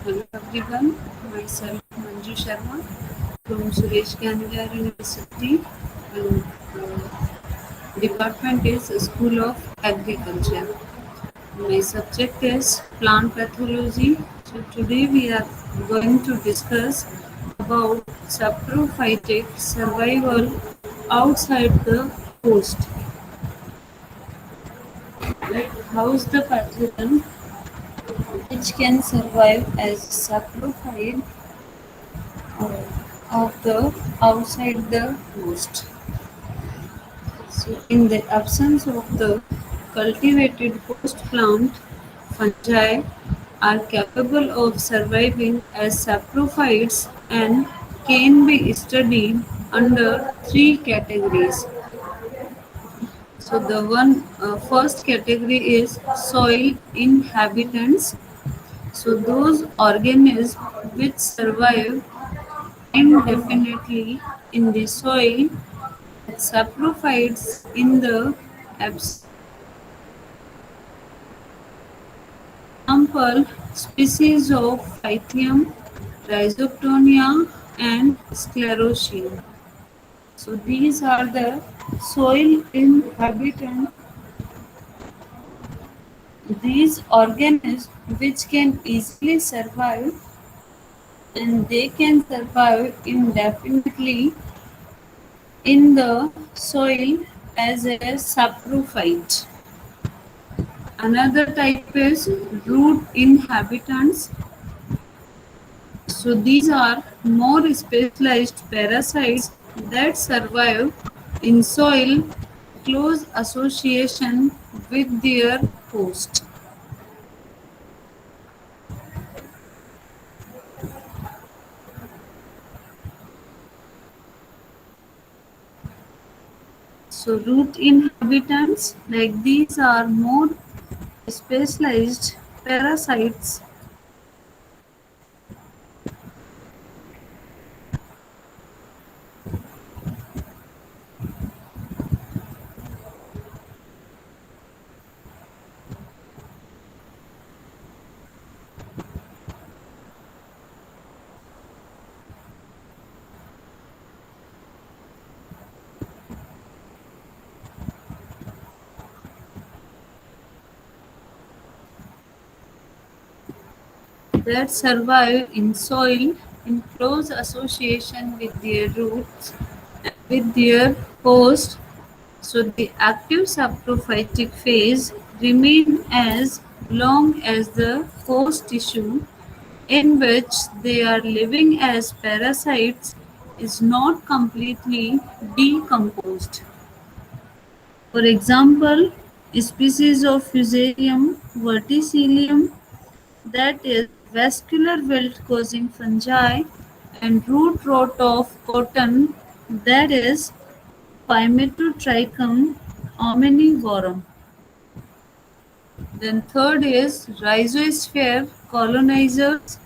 Hello everyone, myself Manju Sharma from Suresh Ganidhar University and department is School of Agriculture. My subject is plant pathology. So today we are going to discuss about saprophytic survival outside the host. Like how is the pathogen which can survive as saprophyte of the outside the host. So, in the absence of the cultivated host plant, fungi are capable of surviving as saprophytes and can be studied under three categories. So, the first category is soil inhabitants. So, those organisms which survive indefinitely in the soil, saprophytes in the absence of host plant. Example species of Phytium, Rhizoctonia and Sclerotium. So these are the soil inhabitant. These organisms which can easily survive and they can survive indefinitely in the soil as a saprophyte. Another type is root inhabitants. So these are more specialized parasites that survive in soil close association with their host. So root inhabitants like these are more specialized parasites. That survive in soil in close association with their roots and with their host. So the active saprophytic phase remains as long as the host tissue in which they are living as parasites is not completely decomposed. For example, species of Fusarium verticillium, that is vascular wilt causing fungi, and root rot of cotton, that is Pymetotrichum omnivorum. Then third is rhizosphere colonizers.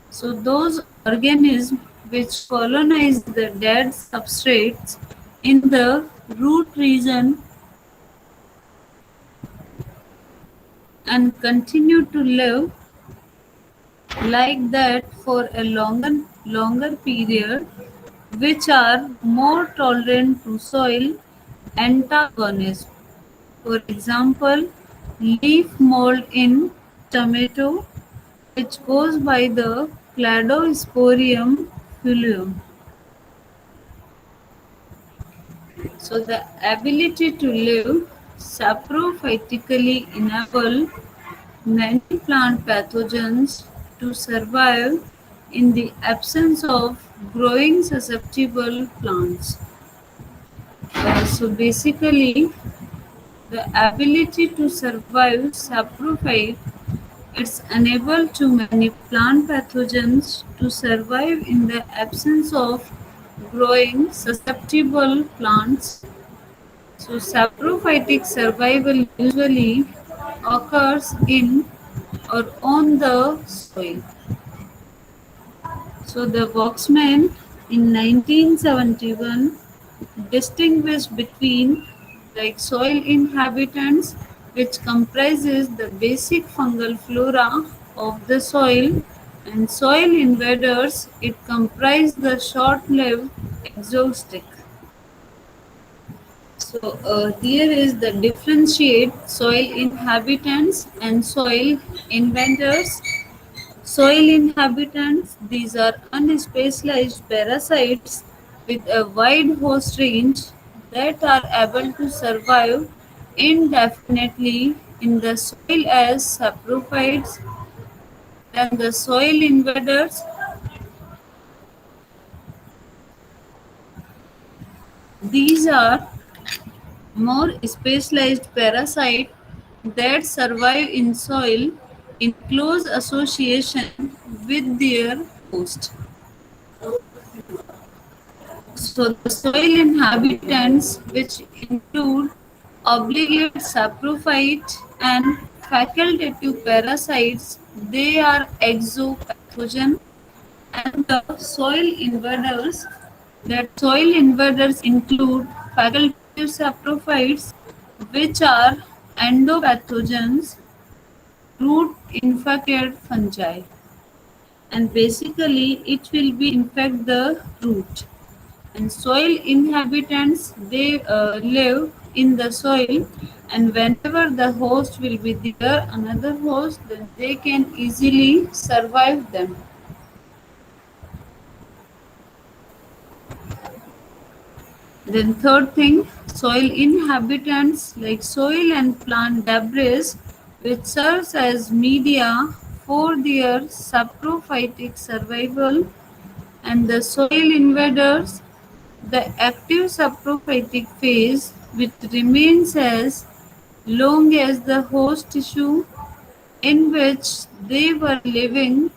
So those organisms which colonize the dead substrates in the root region and continue to live like that for a longer period, which are more tolerant to soil antagonism. For example, leaf mold in tomato, which goes by the Cladosporium fluum. So the ability to live saprophytically enable many plant pathogens to survive in the absence of growing susceptible plants. So basically, the ability to survive saprophyte it's unable to many plant pathogens to survive in the absence of growing susceptible plants. So saprophytic survival usually occurs in or on the soil. So the Waxman in 1971 distinguished between like soil inhabitants, which comprises the basic fungal flora of the soil, And soil invaders, it comprise the short-lived exotic. So here is the differentiate soil inhabitants and soil invaders. Soil inhabitants, these are unspecialized parasites with a wide host range that are able to survive indefinitely in the soil as saprophytes. Then the soil invaders, these are more specialized parasites that survive in soil in close association with their host. So the soil inhabitants, which include obligate saprophyte and facultative parasites, they are exopathogen. And the soil invaders, that soil invaders include facultative saprophytes, which are endopathogens, root infected fungi, and basically it will be infect the root. And soil inhabitants, they live in the soil, and whenever the host will be there, another host, then they can easily survive them. Then third thing, soil inhabitants like soil and plant debris, which serves as media for their saprophytic survival. And the soil invaders, the active saprophytic phase, which remains as long as the host tissue in which they were living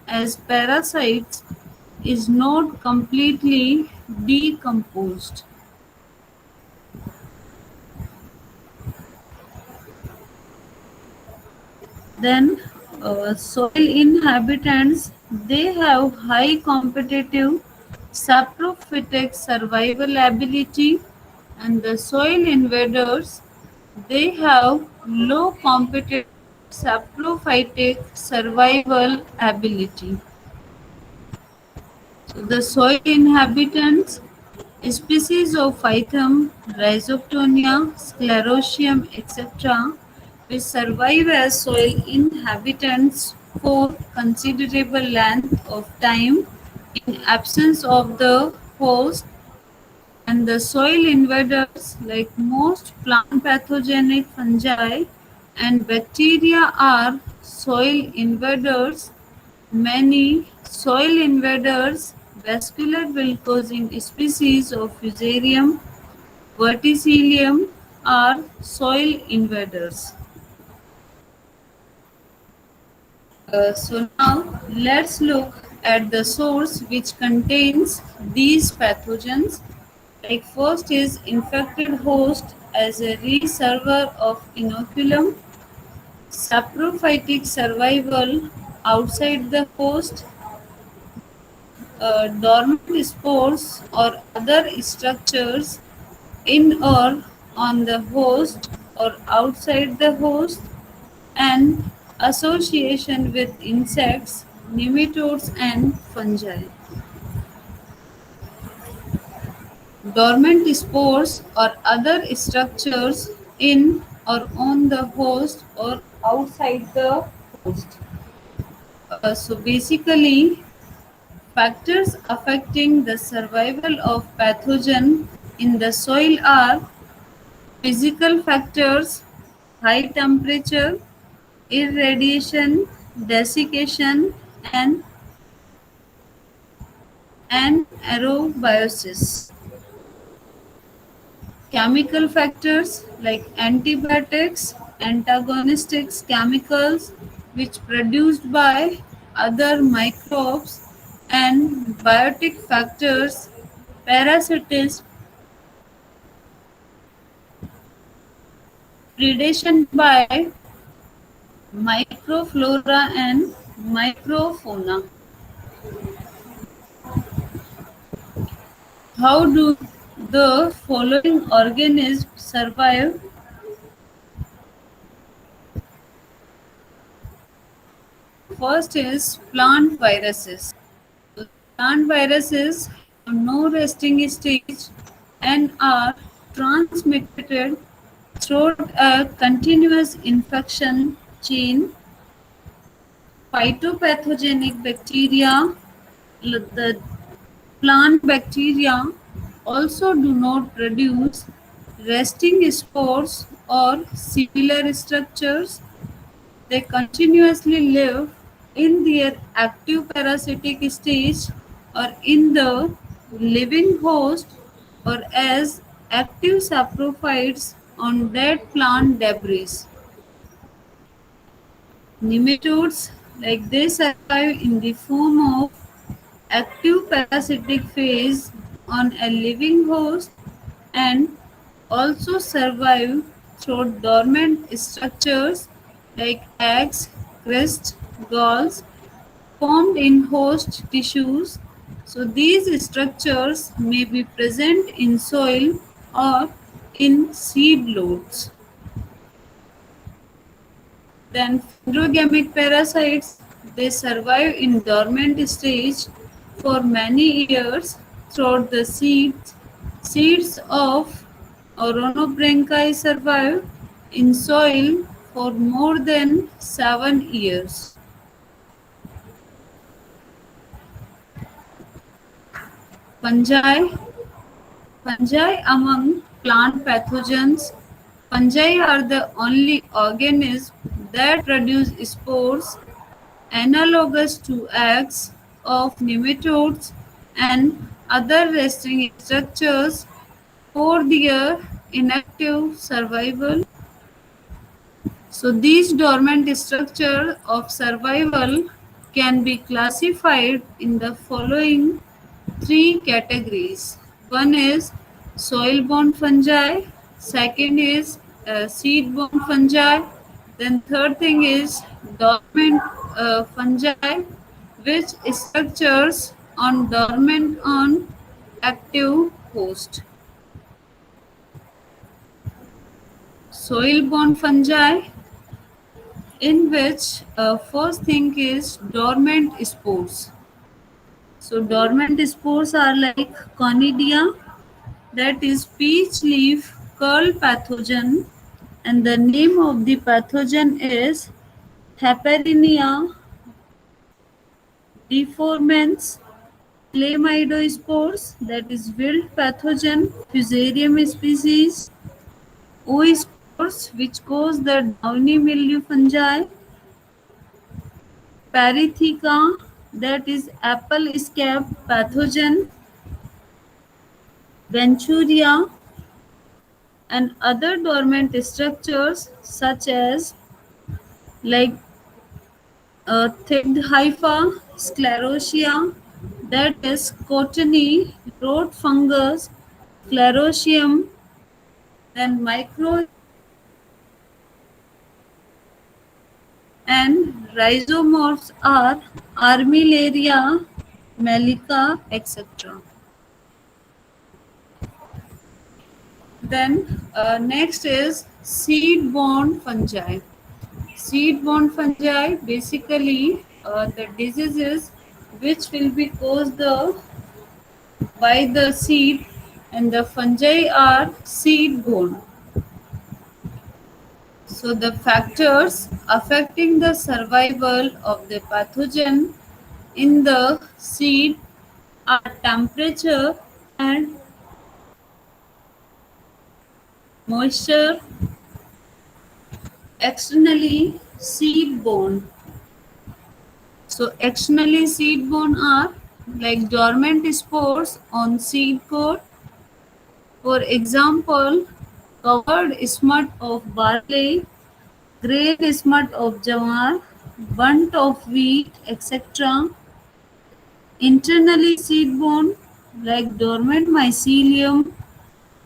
as parasites is not completely decomposed. Then soil inhabitants, they have high competitive saprophytic survival ability, and the soil invaders, they have low competitive saprophytic survival ability. So the soil inhabitants, species of Phytum, Rhizoctonia, Sclerotium, etc., which survive as soil inhabitants for considerable length of time in absence of the host. And the soil invaders, like most plant pathogenic fungi and bacteria, are soil invaders. Many soil invaders, vascular will causing species of Fusarium, verticillium, are soil invaders. So now let's look at the source which contains these pathogens. Like first is infected host as a reservoir of inoculum, saprophytic survival outside the host, dormant spores or other structures in or on the host or outside the host, and association with insects, nematodes, and fungi. Dormant spores or other structures in or on the host or outside the host. So basically, factors affecting the survival of pathogen in the soil are physical factors, high temperature, irradiation, desiccation, and anaerobiosis. Chemical factors like antibiotics, antagonistic chemicals which produced by other microbes, and biotic factors, parasites, predation by microflora and microfauna. How do the following organisms survive? first is plant viruses. So plant viruses have no resting stage and are transmitted through a continuous infection chain. Phytopathogenic bacteria, the plant bacteria, also do not produce resting spores or similar structures. They continuously live in their active parasitic stage or in the living host or as active saprophytes on dead plant debris. Nematodes, like they survive in the form of active parasitic phase on a living host and also survive through dormant structures like eggs, crest, galls formed in host tissues. So these structures may be present in soil or in seed loads. Then phanerogamic parasites, they survive in dormant stage for many years throughout the seeds. Seeds of Organobranchi survive in soil for more than 7 years. Fungi, fungi among plant pathogens. Fungi are the only organisms that produce spores analogous to eggs of nematodes and other resting structures for their inactive survival. So these dormant structures of survival can be classified in the following three categories. One is soil-borne fungi, second is seed-borne fungi, then third thing is dormant fungi, which structures on dormant on active host. Soil-borne fungi, in which first thing is dormant spores. So dormant spores are like conidia, that is peach leaf curl pathogen, and the name of the pathogen is Haperinia deformans. Chlamydospores, that is wilt pathogen, Fusarium species. Oospores, which cause the downy mildew fungi. Parithica, that is apple scab pathogen. Venturinia, and other dormant structures such as like thicked hypha, sclerotia, that is cottony, root fungus, sclerotium, then micro and rhizomorphs are Armillaria, Melica, etc. Then next is seed-borne fungi. Seed-borne fungi, basically the diseases which will be caused by the seed, and the fungi are seed-borne. So the factors affecting the survival of the pathogen in the seed are temperature and moisture. Externally seed-borne. So externally seed-borne are like dormant spores on seed coat. For example, covered smut of barley, grain smut of jawar, bunt of wheat, etc. Internally seed-borne, like dormant mycelium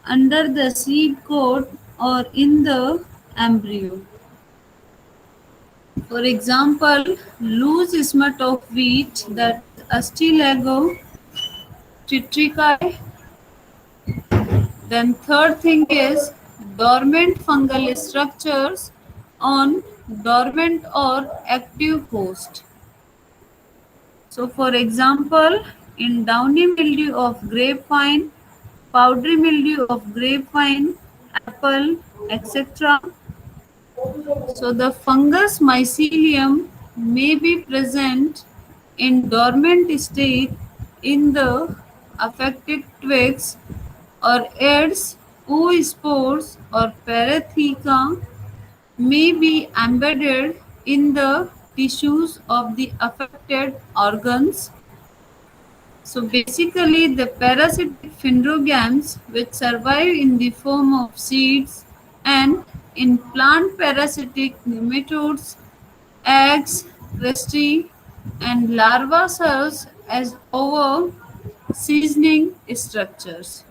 under the seed coat or in the embryo. For example, loose smut of wheat, that is Astilago tritricae. Then third thing is dormant fungal structures on dormant or active host. So, for example, in downy mildew of grapevine, powdery mildew of grapevine, apple, etc. So, the fungus mycelium may be present in dormant state in the affected twigs or aids, oospores or paratheca may be embedded in the tissues of the affected organs. So basically, the parasitic phindrogams which survive in the form of seeds and in plant parasitic nematodes, eggs, crusty, and larva cells as over seasoning structures.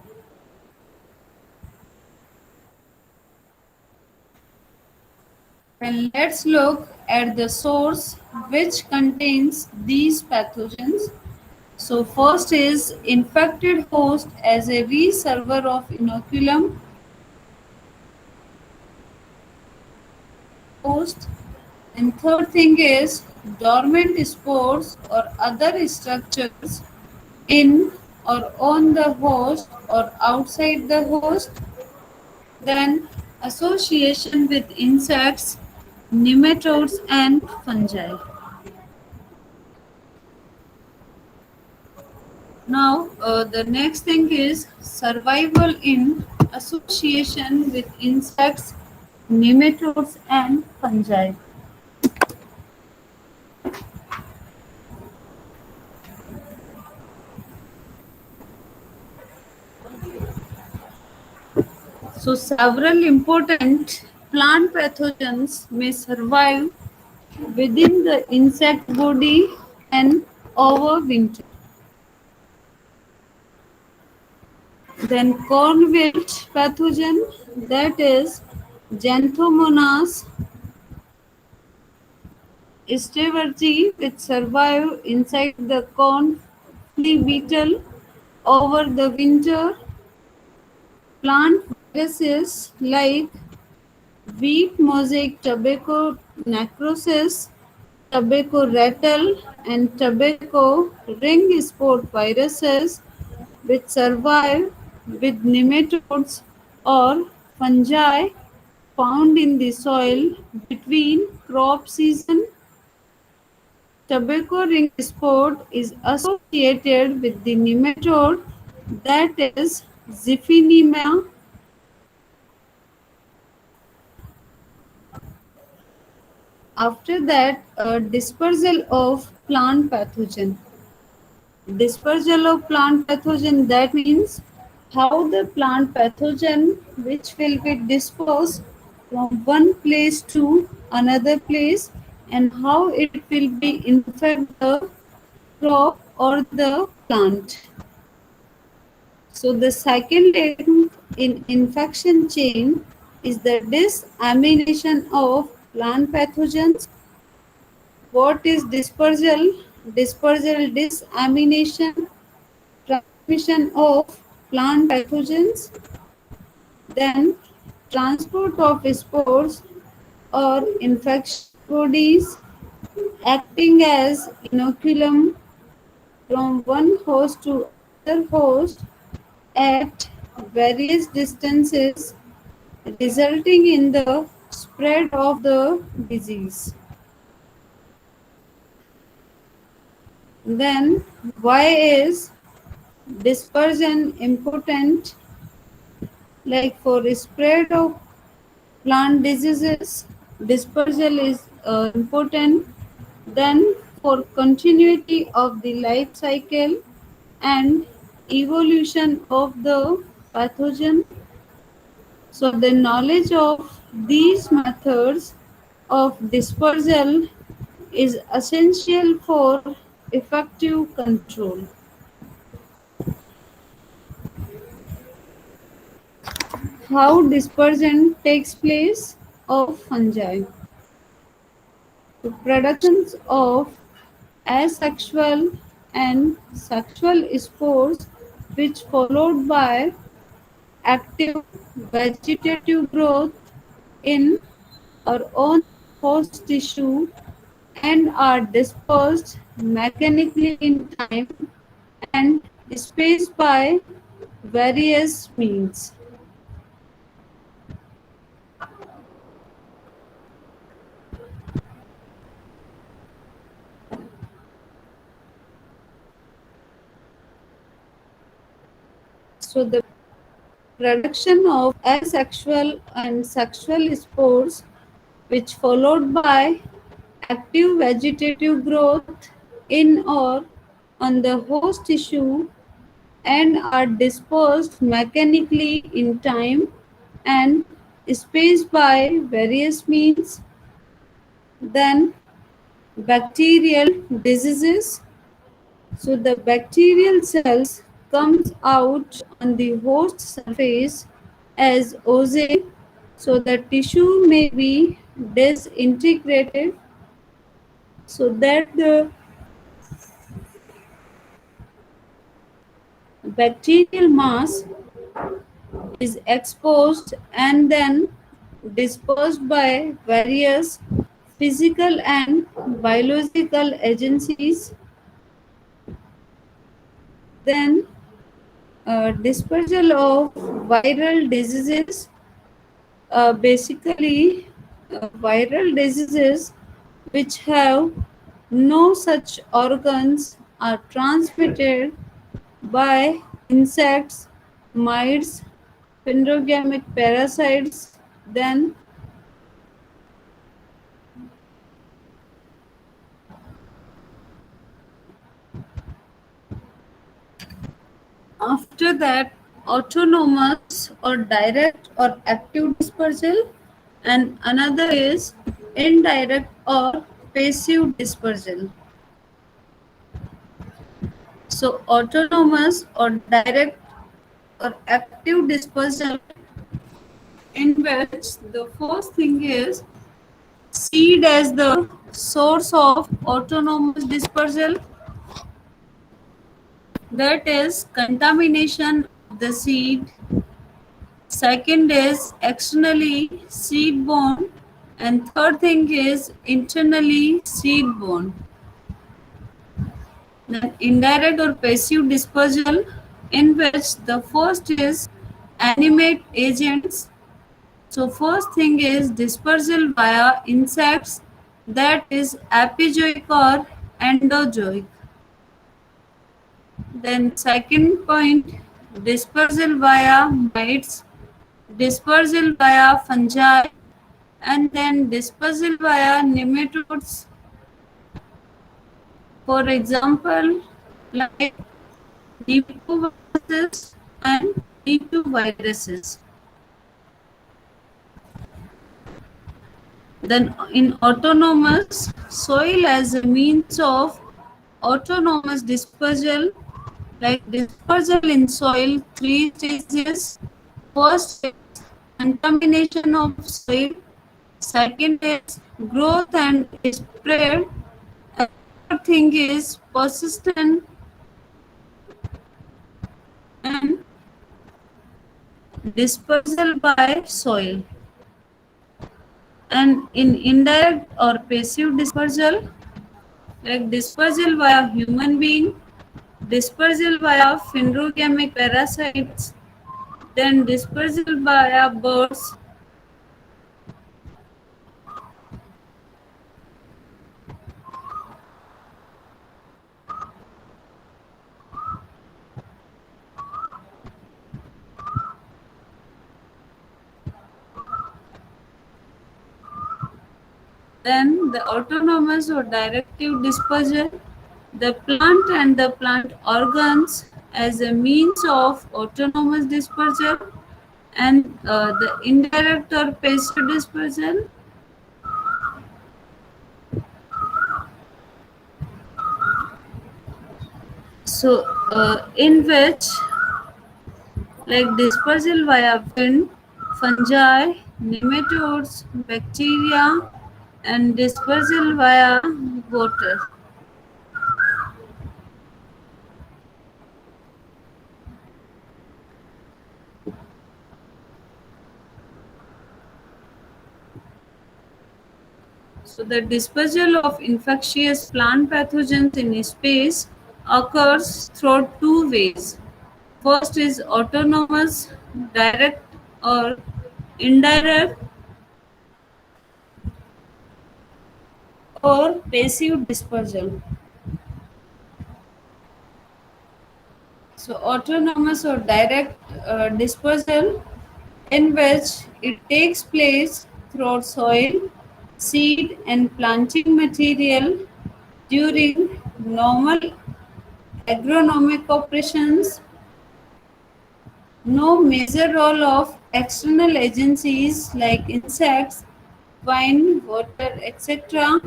Then let's look at the source which contains these pathogens. So first is infected host as a reservoir of inoculum host. And third thing is dormant spores or other structures in or on the host or outside the host. Then association with insects, nematodes and fungi. Now, the next thing is survival in association with insects, nematodes, and fungi. So, several important plant pathogens may survive within the insect body and overwinter. Then, corn wilt pathogen, that is Xanthomonas stewardship which survive inside the corn flea beetle over the winter. Plant viruses like wheat mosaic tobacco necrosis, tobacco rattle, and tobacco ring spot viruses which survive with nematodes or fungi found in the soil between crop season. Tobacco ring spot is associated with the nematode that is Ziphinemia. After that, dispersal of plant pathogen. Dispersal of plant pathogen, that means how the plant pathogen which will be dispersed from one place to another place and how it will be infect the crop or the plant. So the second link in infection chain is the disamination of plant pathogens. What is dispersal? Dispersal, disamination, transmission of plant pathogens, then transport of spores or infection bodies acting as inoculum from one host to other host at various distances, resulting in the spread of the disease. Then, why is dispersion important? Like for spread of plant diseases, dispersal is important. Then, for continuity of the life cycle and evolution of the pathogen. So, the knowledge of these methods of dispersal is essential for effective control. How dispersion takes place of fungi. The productions of asexual and sexual spores which followed by active vegetative growth in or on host tissue and are dispersed mechanically in time and space by various means. So the production of asexual and sexual spores, which followed by active vegetative growth in or on the host tissue and are dispersed mechanically in time and space by various means. Then bacterial diseases. So the bacterial cells comes out on the host surface as ooze, so the tissue may be disintegrated so that the bacterial mass is exposed and then dispersed by various physical and biological agencies. Then dispersal of viral diseases. Basically, viral diseases which have no such organs are transmitted by insects, mites, pindrogamic parasites. Then, after that, autonomous or direct or active dispersal, and another is indirect or passive dispersal. So, autonomous or direct or active dispersal, in which the first thing is seed as the source of autonomous dispersal, that is contamination of the seed. Second is externally seed borne, and third thing is internally seed borne. Then indirect or passive dispersal, in which the first is animate agents. So first thing is dispersal via insects, that is apizoic or endozoic. Then second point, dispersal via mites, dispersal via fungi, and then dispersal via nematodes. For example, like nipoviruses and nipoviruses. Then in autonomous, soil as a means of autonomous dispersal, like dispersal in soil, three stages. First is contamination of soil, second is growth and spread, and third thing is persistent and dispersal by soil. And in indirect or passive dispersal, like dispersal via human being, dispersal via phenogamic parasites, then dispersal via birds. Then the autonomous or directive dispersal, the plant and the plant organs as a means of autonomous dispersal, and the indirect or passive dispersal. So, in which like dispersal via wind, fungi, nematodes, bacteria, and dispersal via water. So the dispersal of infectious plant pathogens in space occurs through two ways. First is autonomous, direct or indirect, or passive dispersal. So autonomous or direct dispersal, in which it takes place through soil, seed and planting material during normal agronomic operations. No major role of external agencies like insects, wind, water, etc.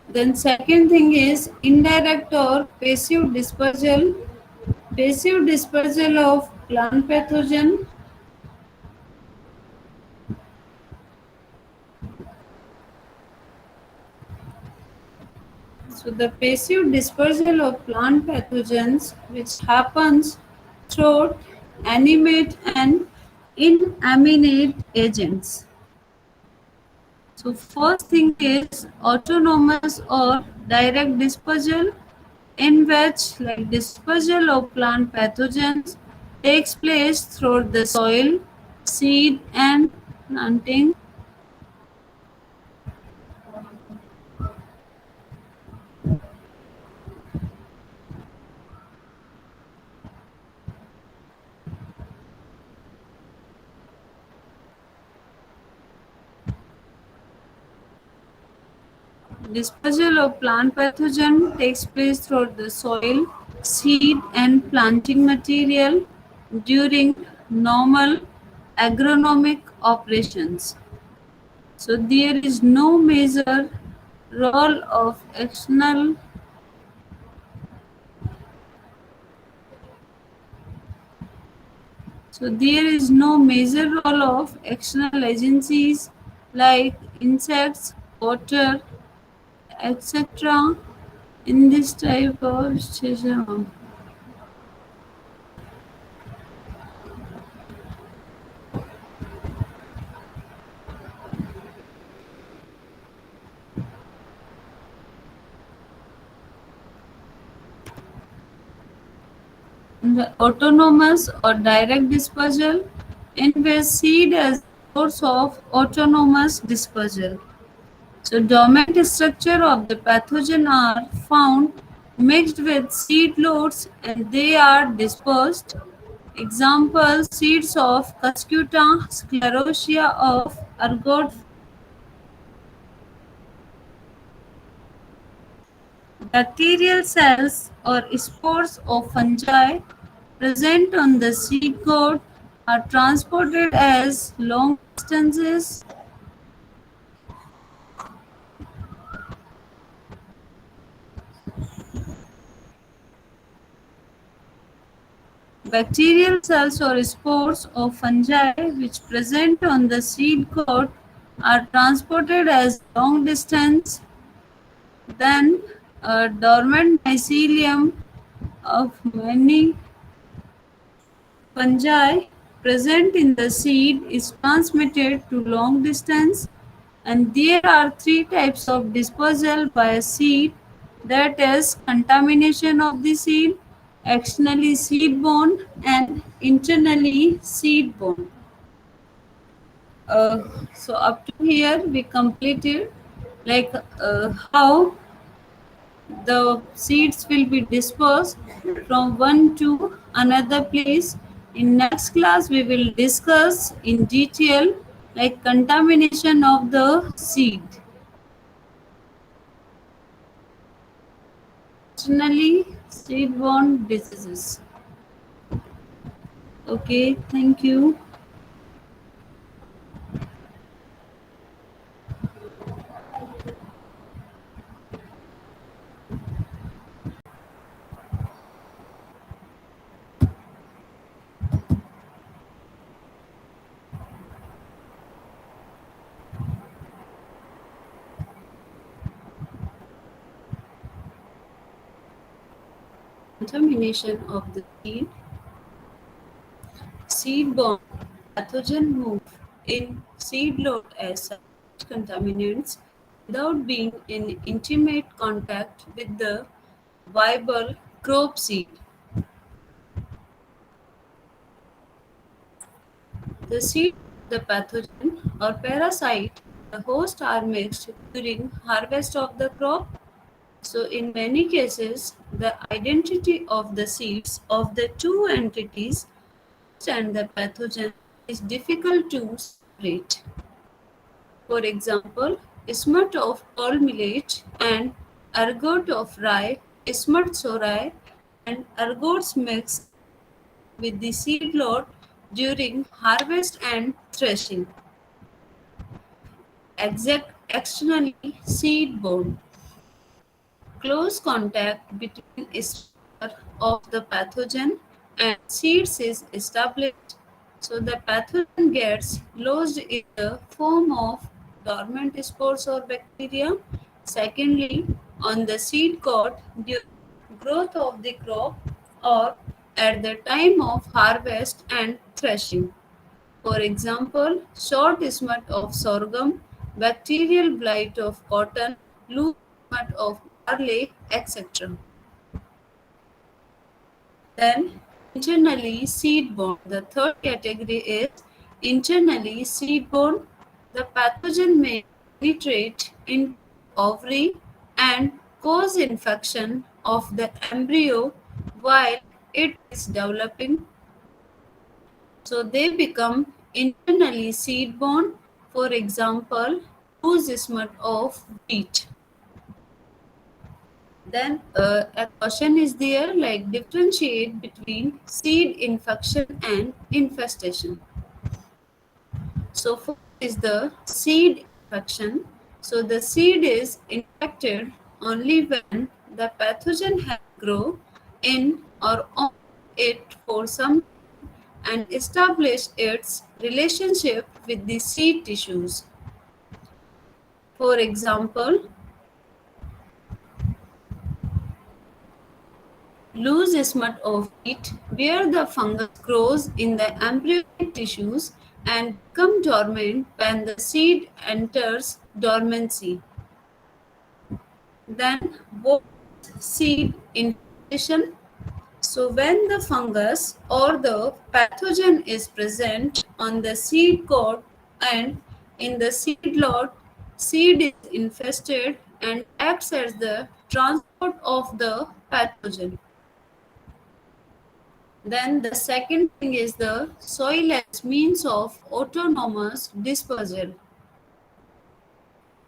Then second thing is indirect or passive dispersal. Passive dispersal of plant pathogen. So the passive dispersal of plant pathogens, which happens through animate and inanimate agents. So first thing is autonomous or direct dispersal, in which like dispersal of plant pathogens takes place through the soil, seed and planting. Dispersal of plant pathogen takes place through the soil, seed and planting material during normal agronomic operations. So there is no major role of external. So there is no major role of external agencies like insects, water, etc. in this type of situation. The autonomous or direct dispersal, in which seed as source of autonomous dispersal. So dormant structure of the pathogen are found mixed with seed loads and they are dispersed. Example, seeds of Cuscuta sclerotia of ergot. Bacterial cells or spores of fungi present on the seed coat are transported as long distances. Bacterial cells or spores of fungi which present on the seed coat are transported as long distance. Then a dormant mycelium of many fungi present in the seed is transmitted to long distance, and there are three types of dispersal by a seed, that is contamination of the seed, externally seed borne and internally seed borne. So up to here we completed like how the seeds will be dispersed from one to another place. In next class, we will discuss in detail like contamination of the seed. Externally seed-borne diseases. Okay, thank you. Contamination of the seed. Seed-borne pathogen move in seed load as such contaminants without being in intimate contact with the viable crop seed. The seed, the pathogen or parasite, the host are mixed during harvest of the crop. So, in many cases, the identity of the seeds of the two entities and the pathogen is difficult to separate. For example, ismat of pearl millet and ergot of rye, ismat sorai, and ergots mix with the seed lot during harvest and threshing. Externally seed borne. Close contact between structure of the pathogen and seeds is established, so the pathogen gets lodged in the form of dormant spores or bacteria. Secondly, on the seed coat during growth of the crop or at the time of harvest and threshing. For example, short smut of sorghum, bacterial blight of cotton, loose smut of barley, etc. Then, internally seed-borne. The third category is internally seed-borne. The pathogen may penetrate into the ovary and cause infection of the embryo while it is developing, so they become internally seed-borne. For example, loose smut of wheat. Then a question is there like differentiate between seed infection and infestation. So first is the seed infection. So the seed is infected only when the pathogen has grown in or on it for some and establish its relationship with the seed tissues. For example, loose smut of wheat, where the fungus grows in the embryonic tissues and become dormant when the seed enters dormancy. Then, what is seed infestation? So, when the fungus or the pathogen is present on the seed coat and in the seed lot, seed is infested and acts as the transport of the pathogen. Then the second thing is the soil as means of autonomous dispersal.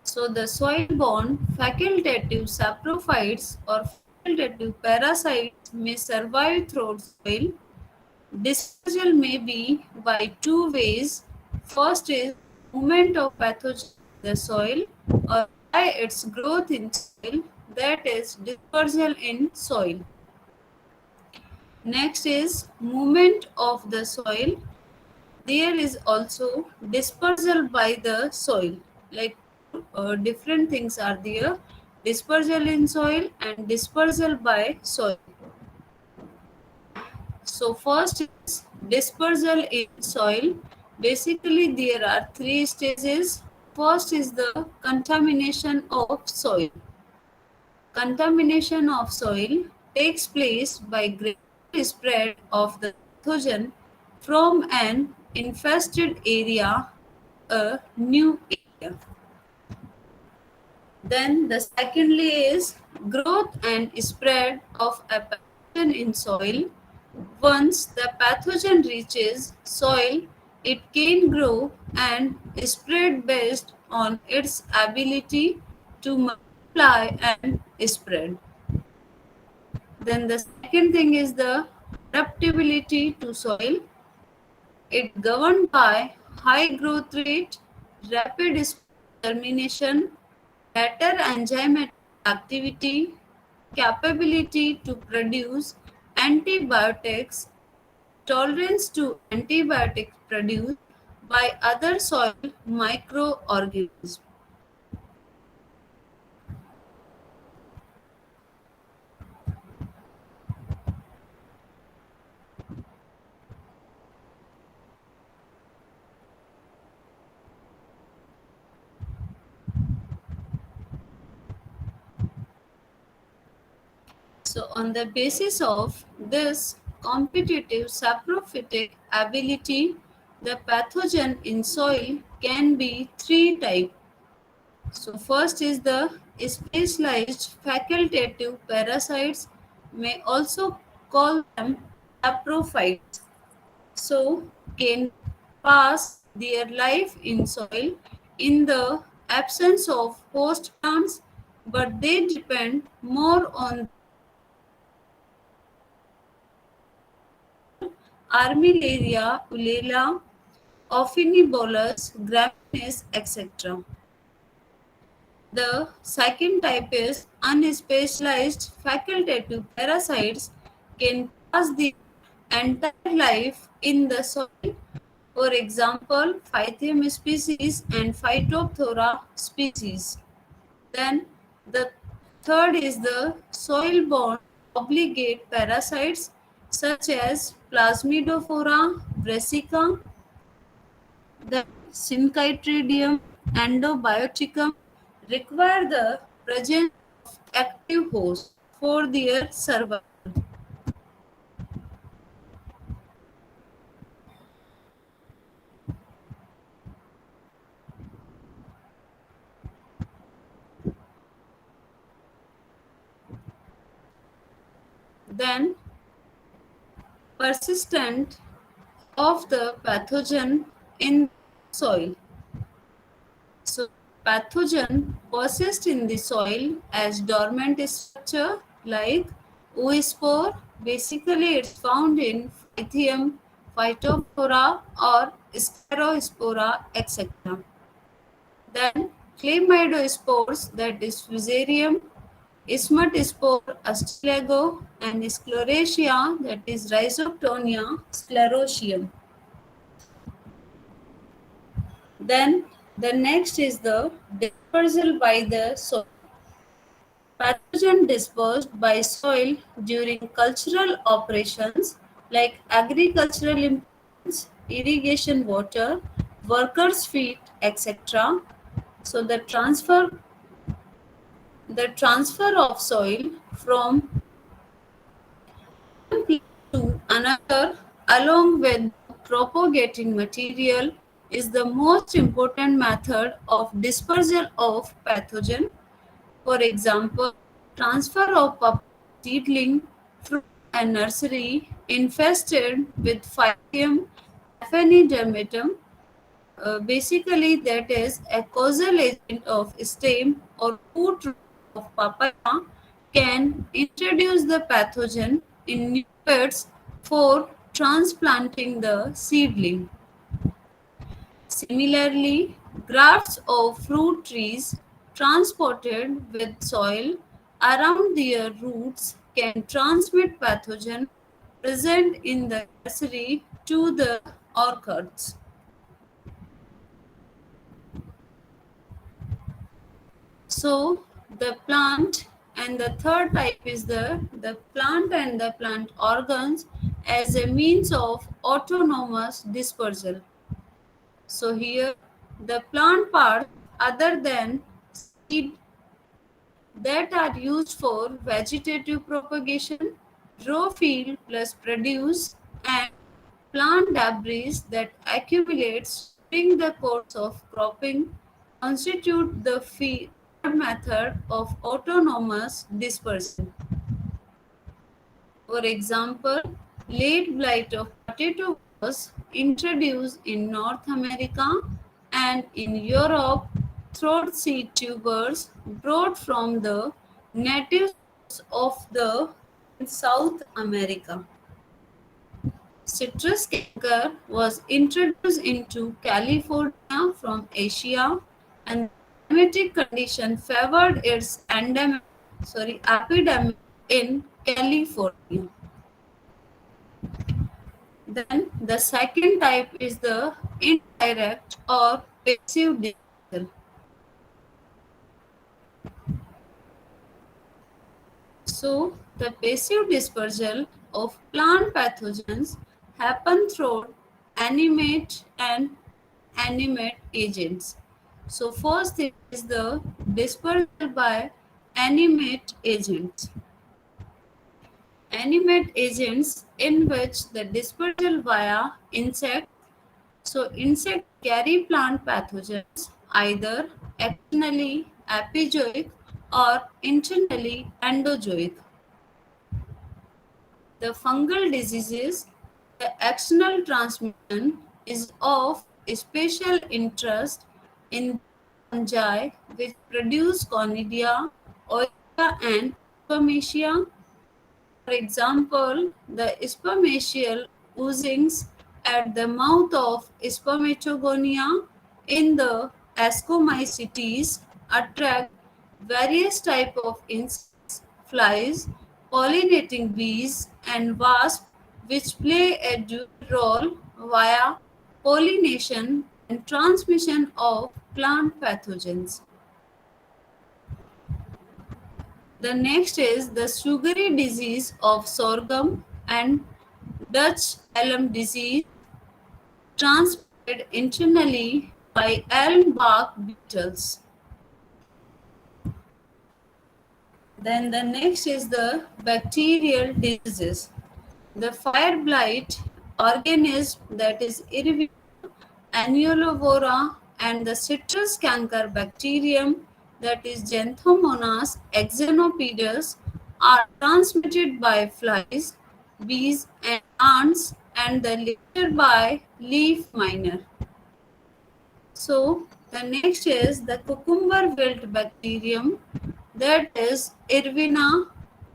So the soil-borne facultative saprophytes or facultative parasites may survive through soil. Dispersal may be by two ways. First is movement of pathogen in the soil or by its growth in soil, that is dispersal in soil. Next is movement of the soil. There is also dispersal by the soil. Like different things are there, dispersal in soil and dispersal by soil. So first is dispersal in soil. Basically there are three stages. First is the contamination of soil. Contamination of soil takes place by gradual spread of the pathogen from an infested area to a new area. Then the secondly is growth and spread of a pathogen in soil. Once the pathogen reaches soil, it can grow and spread based on its ability to multiply and spread. Then the second thing is the adaptability to soil. It governed by high growth rate, rapid germination, better enzymatic activity, capability to produce antibiotics, tolerance to antibiotics produced by other soil microorganisms. On the basis of this competitive saprophytic ability, the pathogen in soil can be three types. So first is the specialized facultative parasites, may also call them saprophytes. So can pass their life in soil in the absence of host plants, but they depend more on the Armillaria, Ulela, Ophinibolus, Graminis, etc. The second type is unspecialized facultative parasites can pass their entire life in the soil. For example, Phythium species and Phytophthora species. Then the third is the soil-borne obligate parasites such as Plasmidophora brassica, the Synchytridium endobioticum require the presence of active host for their survival. Then persistent of the pathogen in soil. So pathogen persists in the soil as dormant structure like oospore. Basically, it's found in Phythium, Phytophthora or Sclerospora, etc. Then chlamydospores, that is Fusarium, Ismatospore, Astilago, and Sclerotia, that is Rhizoctonia sclerotium. Then the next is the dispersal by the soil. Pathogen dispersed by soil during cultural operations like agricultural implements, irrigation water, workers' feet, etc. So the transfer of soil from one place to another along with propagating material is the most important method of dispersal of pathogen. For example, transfer of papaya seedling from a nursery infested with Phytium aphanidermatum. Basically, that is a causal agent of stem or food rot of papaya can introduce the pathogen in new beds for transplanting the seedling. Similarly, grafts of fruit trees transported with soil around their roots can transmit pathogen present in the nursery to the orchards. So the plant and the third type is the plant and the plant organs as a means of autonomous dispersal. So here the plant parts other than seed that are used for vegetative propagation, raw field plus produce, and plant debris that accumulates during the course of cropping constitute the third method of autonomous dispersal. For example, late blight of potato was introduced in North America and in Europe throat seed tubers brought from the native source of the in South America. Citrus canker was introduced into California from Asia, and the climatic condition favored its epidemic in California. Then the second type is the indirect or passive dispersal. So the passive dispersal of plant pathogens happen through animate and animate agents. So first is the dispersal by animate agents. animate agents in which the dispersal via insect. So insects carry plant pathogens either externally epizoic or internally endozoic. The fungal diseases, the external transmission is of special interest in fungi which produce Conidia, Oika, and Spermatia. For example, the spermatial oozings at the mouth of spermatogonia in the Ascomycetes attract various types of insects, flies, pollinating bees, and wasps, which play a dual role via pollination and transmission of plant pathogens. The next is the sugary disease of sorghum and Dutch elm disease transmitted internally by elm bark beetles. Then the next is the bacterial diseases. The fire blight organism, that is Irvina annulovora, and the citrus canker bacterium, that is Genthomonas xenopedus, are transmitted by flies, bees, and ants, and the later by leaf miner. So the next is the cucumber wilt bacterium, that is Irvina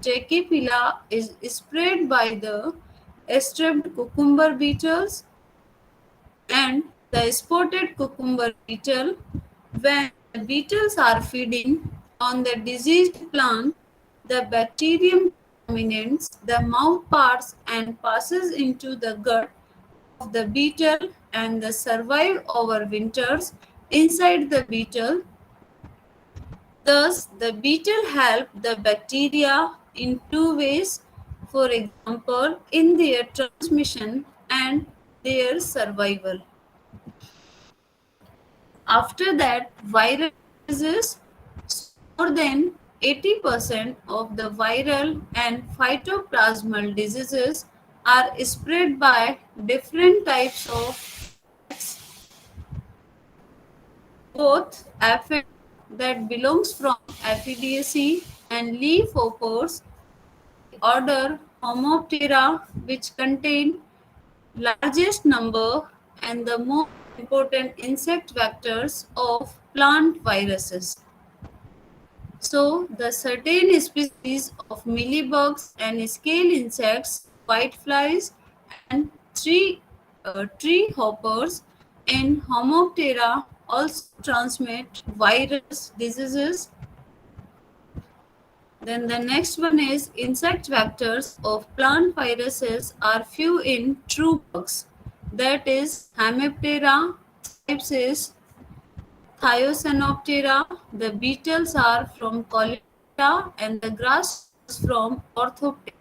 trachyphylla, is spread by the stripped cucumber beetles and the spotted cucumber beetle. When the beetles are feeding on the diseased plant, the bacterium contaminates the mouth parts and passes into the gut of the beetle and the survive over winters inside the beetle. Thus, the beetle help the bacteria in two ways, for example, in their transmission and their survival. After that, viral diseases, more than 80% of the viral and phytoplasmal diseases are spread by different types of both aphid that belongs from Aphidaceae and leaf opers, order Homoptera, which contain largest number and the most important insect vectors of plant viruses. So, the certain species of mealybugs and scale insects, whiteflies, and tree hoppers in Homoptera also transmit virus diseases. Then the next one is insect vectors of plant viruses are few in true bugs. That is Hemiptera, Cypsis, Thiocenoptera. The beetles are from Coleoptera and the grasshoppers from Orthoptera.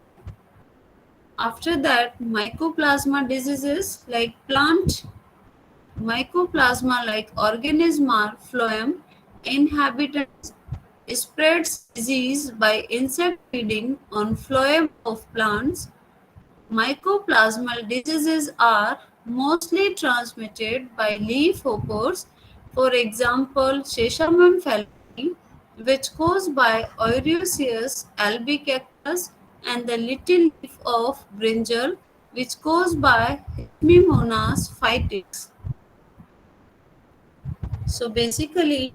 After that, mycoplasma diseases like plant mycoplasma like organism are phloem inhabitants spreads disease by insect feeding on phloem of plants. Mycoplasmal diseases are mostly transmitted by leaf hoppers, for example, Sesamum falciparum, which caused by Euryceus albicactus, and the little leaf of brinjal, which caused by Hemimonas phytix. So basically,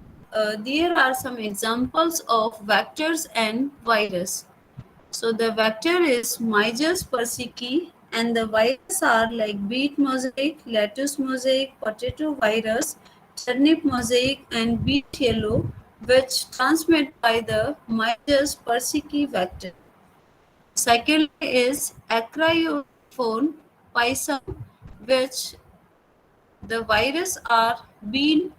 there are some examples of vectors and virus. So the vector is Myzus persicki, and the virus are like beet mosaic, lettuce mosaic, potato virus, turnip mosaic, and beet yellow, which transmit by the Myzus persicki vector. Second is Acryophone pisum, which the virus are bean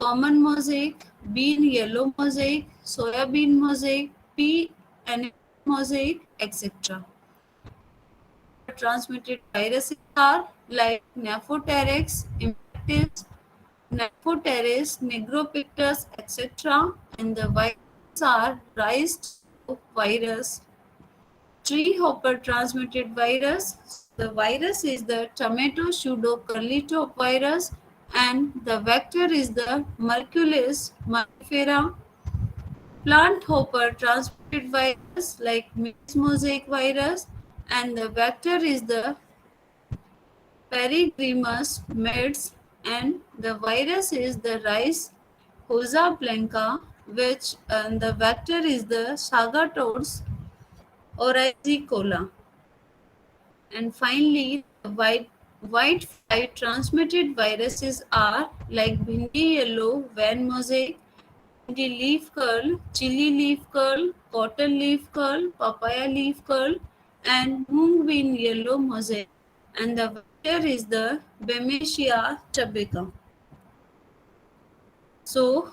common mosaic, bean yellow mosaic, soybean mosaic, pea and mosaic, etc. Transmitted viruses are like Nephroterex, Impactis, Nephroteres, Negropictus, etc. And the viruses are raised virus, tree hopper transmitted virus. So the virus is the tomato pseudo virus, and the vector is the Merculis mellifera. Plant hopper transmitted virus like maize mosaic virus, and the vector is the Peregrimus maids, and the virus is the rice Hosa blanca, which and the vector is the Sagatodes oryzicola. And finally, the white fly transmitted viruses are like bhindi yellow, van mosaic, bhindi leaf curl, chili leaf curl, cotton leaf curl, papaya leaf curl, and mung bean yellow mosaic. And the vector is the Bemisia tabeca. So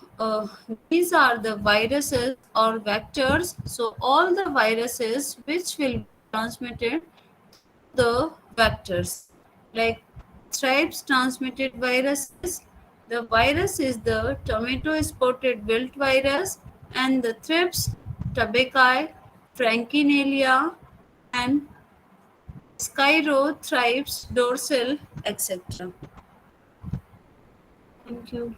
these are the viruses or vectors. So all the viruses which will be transmitted through the vectors, like stripes transmitted viruses. The virus is the tomato spotted wilt virus, and the thrips, tabecae, frankinellia, and Skyro thrips dorsal, etc. Thank you.